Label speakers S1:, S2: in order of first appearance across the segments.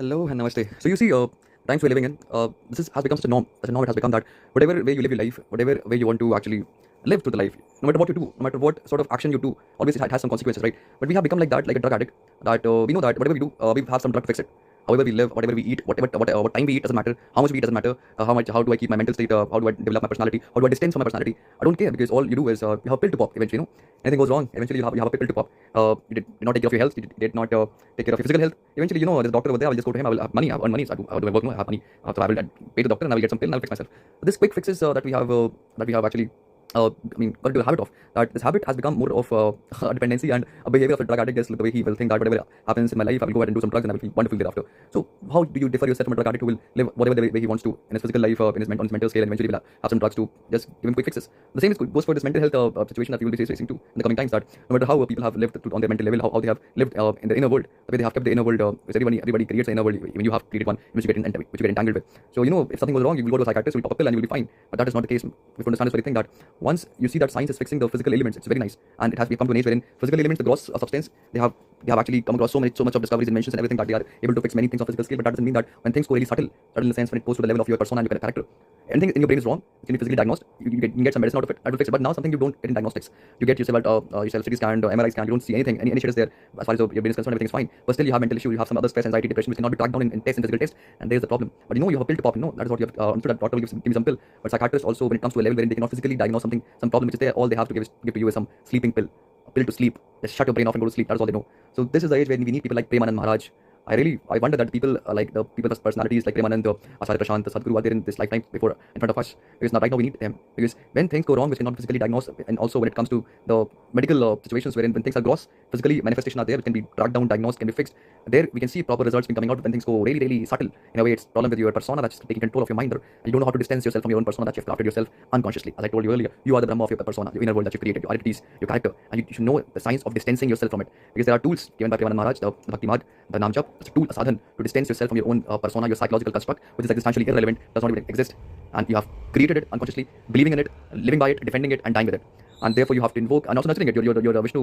S1: Hello and namaste. So you see, times we're living in, has become such a norm. Such a norm it has become that whatever way you live your life, whatever way you want to actually live through the life, no matter what you do, no matter what sort of action you do, always it has some consequences, right? But we have become like that, like a drug addict. That we know that whatever we do, we have some drug to fix it. However we live, whatever we eat, what time we eat doesn't matter. How much we eat doesn't matter. How do I keep my mental state? How do I develop my personality? How do I distance from my personality? I don't care because all you do is you have a pill to pop. Eventually, anything goes wrong, eventually you have a pill to pop. You did not take care of your health. You did not take care of your physical health. Eventually, there's a doctor over there. I will just go to him. I will have money. I have earned money. So I do my work. No, I have money. So I will pay the doctor and I will get some pill and I will fix myself. So this quick fixes that we have actually got into the habit of that. This habit has become more of a dependency and a behavior of a drug addict. Is the way he will think that whatever happens in my life, I will go ahead and do some drugs and I will feel wonderful thereafter. So how do you differ yourself from a drug addict who will live whatever the way he wants to in his physical life, on his mental scale, and eventually will have some drugs to just give him quick fixes? The same goes for this mental health situation that we will be facing too in the coming times. That no matter how people have lived on their mental level, how they have lived in the inner world, the way they have kept the inner world, because everybody creates the inner world. Even you have created one which you get entangled with. So if something goes wrong, you will go to a psychiatrist, you will pop a pill, and you will be fine. But that is not the case. We have to understand this very thing that once you see that science is fixing the physical elements, it's very nice, and it has become to an age wherein physical elements, the gross substance, they have actually come across so much of discoveries, inventions, and everything that they are able to fix many things on physical scale. But that doesn't mean that when things go really subtle in the sense when it goes to the level of your persona and your character, anything in your brain is wrong, it can be physically diagnosed. You get some medicine out of it that will fix it. But now something you don't get in diagnostics. You get yourself CT scan, MRI scan, you don't see anything, any shit is there as far as your brain is concerned. Everything is fine, but still you have mental issue, you have some other stress, anxiety, depression, which cannot be tracked down in tests, in physical tests, and there's the problem. But you have a pill to pop. That is what you have understood. That doctor will give you some pill, but psychiatrists also, when it comes to a level wherein they cannot physically diagnose some problem which is there, all they have to give to you is some sleeping pill, a pill to sleep. Just shut your brain off and go to sleep. That is all they know. So this is the age when we need people like Premanand Maharaj. I wonder that people like the people with personalities like Premanand, Acharya Prashant, Sadhguru are there in this lifetime before in front of us. Because now right now we need them. Because when things go wrong, which cannot physically diagnose, and also when it comes to the medical situations wherein when things are gross, physically manifestation are there, which can be tracked down, diagnosed, can be fixed. There we can see proper results being coming out when things go really, really subtle. In a way, it's problem with your persona that's taking control of your mind. And you don't know how to distance yourself from your own persona that you've crafted yourself unconsciously. As I told you earlier, you are the Brahma of your persona, your inner world that you've created, your identities, your character, and you should know the science of distancing yourself from it. Because there are tools given by Premanand Maharaj, the Bhakti Marg, the Nam Jap. It's a tool, a sadhan to distance yourself from your own persona, your psychological construct, which is existentially irrelevant, does not even exist, and you have created it unconsciously, believing in it, living by it, defending it, and dying with it. And therefore you have to invoke and also nurturing it. Your Vishnu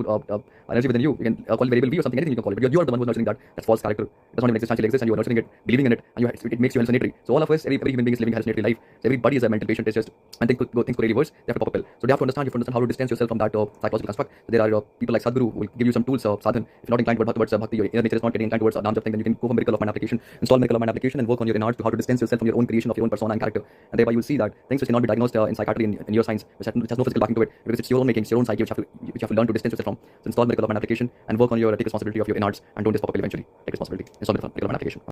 S1: energy within you. You can call it variable V or something, anything you can call it. But you are the one who's nurturing that's false character. It does not even existentially exist, and you are nurturing it, believing in it, and it makes you hallucinatory. So all of us, every human being is living a hallucinatory life. So everybody is a mental patient. It's just when things go really worse, they have to pop a pill. So they have to understand how to distance yourself from that psychological construct. So there are people like Sadhguru who will give you some tools, sadhan. If you're not inclined towards bhakti, your inner nature is not getting inclined towards Nam Jap thing, then you can go for miracle of mind application, install miracle of mind application, and work on your inner art to how to distance yourself from your own creation of your own persona and character. And thereby you'll see that things which cannot be diagnosed in psychiatry in neuroscience, which has no physical backing to it, because it's your own making, it's your own psyche, which you have to learn to distance yourself from. So install miracle of mind application and work on your take responsibility of your inner arts, and don't just pop a pill eventually. Take responsibility. Install miracle of mind application.